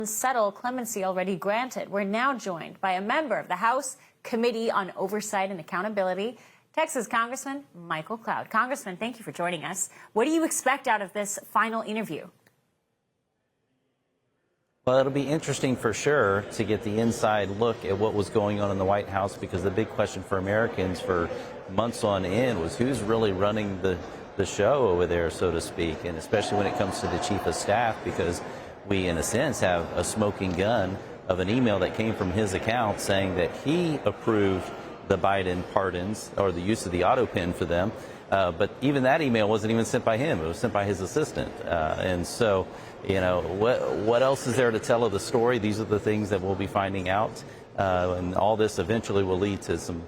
Settle clemency already granted. We're now joined by a member of the House Committee on Oversight and Accountability, Texas Congressman Michael Cloud. Congressman, thank you for joining us. What do you expect out of this final interview? Well, it'll be interesting for sure to get the inside look at what was going on in the White House, because the big question for Americans for months on end was who's really running the show over there, so to speak, and especially when it comes to the chief of staff, because we, in a sense, have a smoking gun of an email that came from his account saying that he approved the Biden pardons or the use of the Autopen for them. But even that email wasn't even sent by him. It was sent by his assistant. And so, you know, what else is there to tell of the story? These are the things that we'll be finding out. And all this eventually will lead to some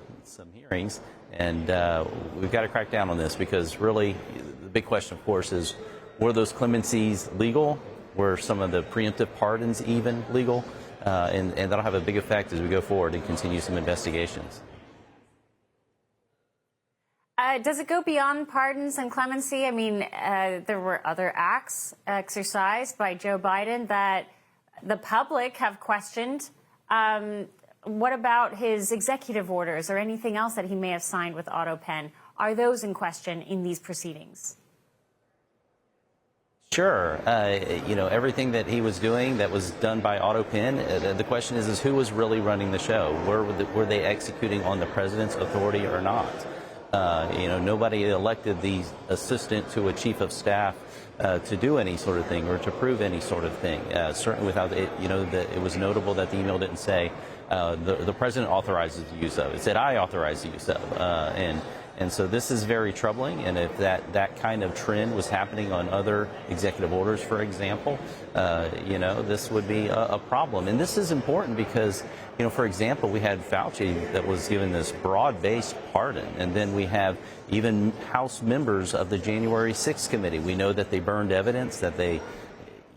hearings. And we've got to crack down on this, because really the big question, of course, is were those clemencies legal? Were some of the preemptive pardons even legal? And that'll have a big effect as we go forward and continue some investigations. Does it go beyond pardons and clemency? I mean, there were other acts exercised by Joe Biden that the public have questioned. What about his executive orders or anything else that he may have signed with Autopen? Are those in question in these proceedings? Sure. You know, everything that he was doing that was done by Autopen, the question is who was really running the show? Were they executing on the president's authority or not? You know, nobody elected the assistant to a chief of staff to do any sort of thing or to prove any sort of thing. Certainly without it, you know, it was notable that the email didn't say the president authorizes the use of. It said I authorize the use of. And so this is very troubling, and if that kind of trend was happening on other executive orders, for example, you know, this would be a problem. And this is important because, you know, for example, we had Fauci that was given this broad-based pardon, and then we have even House members of the January 6th committee. We know that they burned evidence, that they,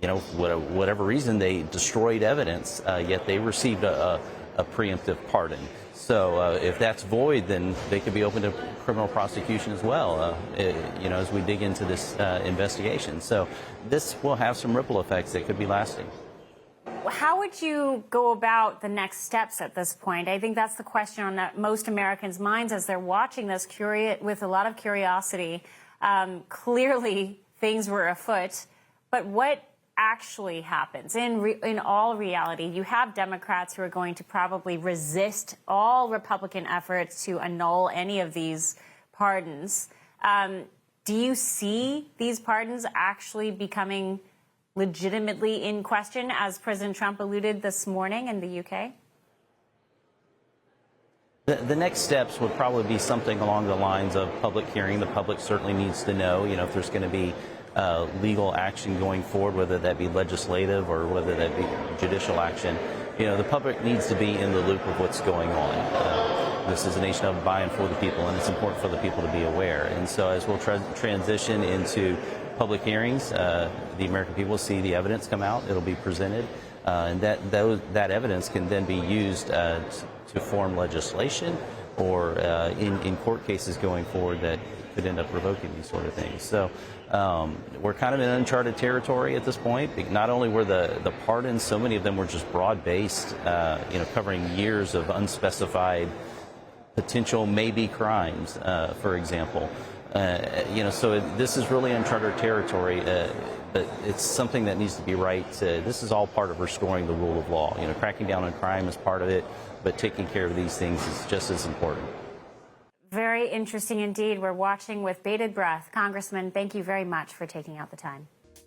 you know, whatever reason, they destroyed evidence, yet they received a preemptive pardon. So if that's void, then they could be open to criminal prosecution as well, you know, as we dig into this investigation. So this will have some ripple effects that could be lasting. How would you go about the next steps at this point? I think that's the question on most Americans' minds as they're watching this with a lot of curiosity. Clearly, things were afoot, but what actually happens in all reality? You have Democrats who are going to probably resist all Republican efforts to annul any of these pardons. Do you see these pardons actually becoming legitimately in question, as President Trump alluded this morning in the UK? The next steps would probably be something along the lines of public hearing. The public certainly needs to know, you know, if there's going to be legal action going forward, whether that be legislative or whether that be judicial action. You know, the public needs to be in the loop of what's going on. This is a nation of by and for the people, and it's important for the people to be aware. And so as we'll transition into public hearings, the American people will see the evidence come out. It'll be presented, and that evidence can then be used to form legislation or in court cases going forward that could end up revoking these sort of things. So we're kind of in uncharted territory at this point. Not only were the pardons, so many of them were just broad-based, you know, covering years of unspecified potential maybe crimes, for example. You know, so this is really uncharted territory, but it's something that needs to be right. This is all part of restoring the rule of law. You know, cracking down on crime is part of it, but taking care of these things is just as important. Very interesting indeed. We're watching with bated breath. Congressman, thank you very much for taking out the time.